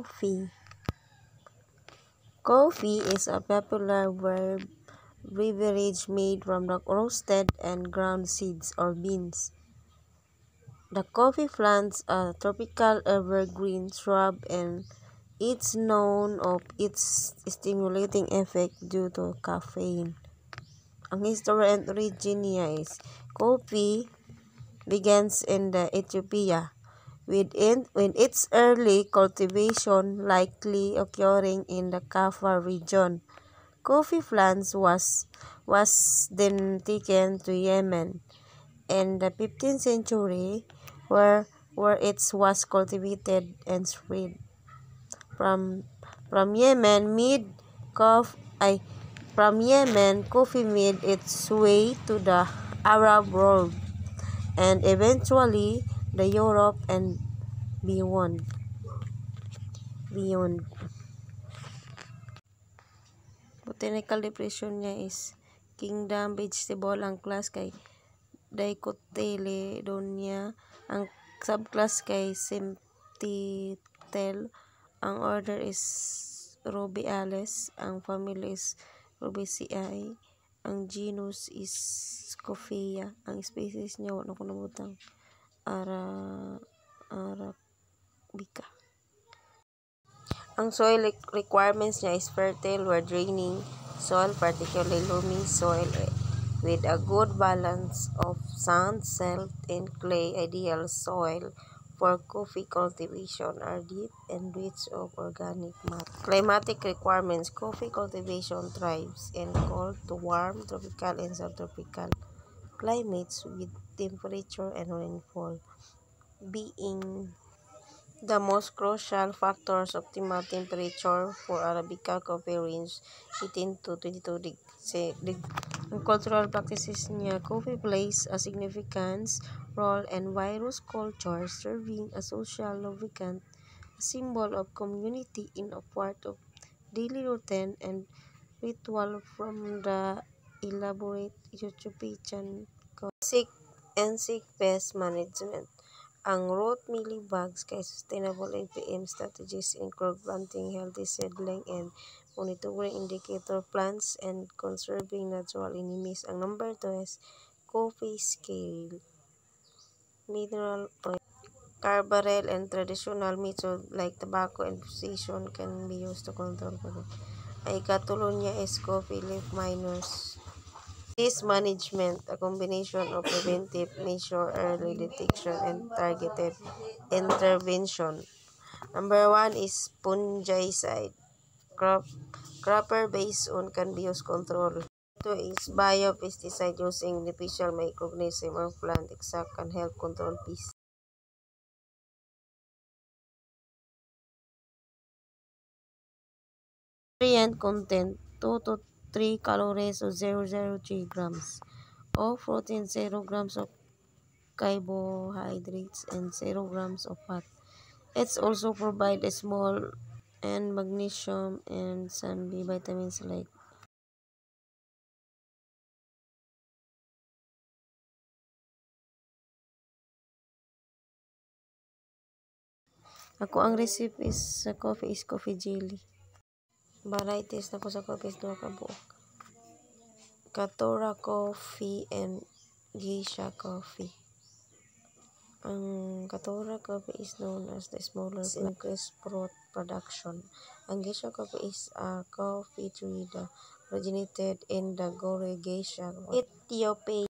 Coffee. Coffee is a popular beverage made from the roasted and ground seeds or beans. The coffee plant's a tropical evergreen shrub and it's known of its stimulating effect due to caffeine. Ang history and origin niya is coffee begins in the Ethiopia with its early cultivation likely occurring in the Kaffa region. Coffee plants was then taken to Yemen in the 15th century where it was cultivated and spread. From Yemen coffee made its way to the Arab world and eventually the Europe and beyond. Botanical definition niya is kingdom vegetable. Ang class kay Dicotyledonea, ang subclass kay Symphytel, ang order is Rubiales, ang family is Rubiaceae, ang genus is Coffea, ang species niya wala ko nabutang Arabica. Ang soil requirements niya is fertile where draining soil, particularly loamy soil with a good balance of sand, silt, and clay. Ideal soil for coffee cultivation are deep and rich of organic matter. Climatic requirements. Coffee cultivation thrives in cold to warm, tropical, and subtropical climates with temperature and rainfall being the most crucial factors. Optimal temperature for Arabica coffee range 18 to 22 degrees. Ang cultural practices niya, coffee plays a significant role in various cultures, serving a social lubricant, a symbol of community, in a part of daily routine and ritual from the elaborate Ethiopian insect pest management. Ang root mealybugs kay sustainable APM strategies include planting healthy seedling and monitoring indicator plants and conserving natural enemies. Ang number 2 is coffee scale, mineral oil, carbaryl, and traditional method like tobacco infusation can be used to control product. Ang ikatulo niya is coffee leaf miners. Disease management, a combination of preventive measure, early detection, and targeted intervention. Number 1 is fungicide. Crapper based on can be used control. 2 is biopesticide using beneficial microorganism or plant extract can help control pests. Nutrient content 2 to 3 calories or 0.03 grams of protein, 0 grams of carbohydrates, and 0 grams of fat. It's also provide a small and magnesium and some B vitamins like ako ang recipe is sa coffee is coffee jelly. Varieties na ko sa coffee is 2 ka buok. Caturra coffee and geisha coffee. Ang Caturra coffee is known as the smaller increased fruit production. Ang geisha coffee is a coffee tree that originated in the Gore Geisha, Ethiopia.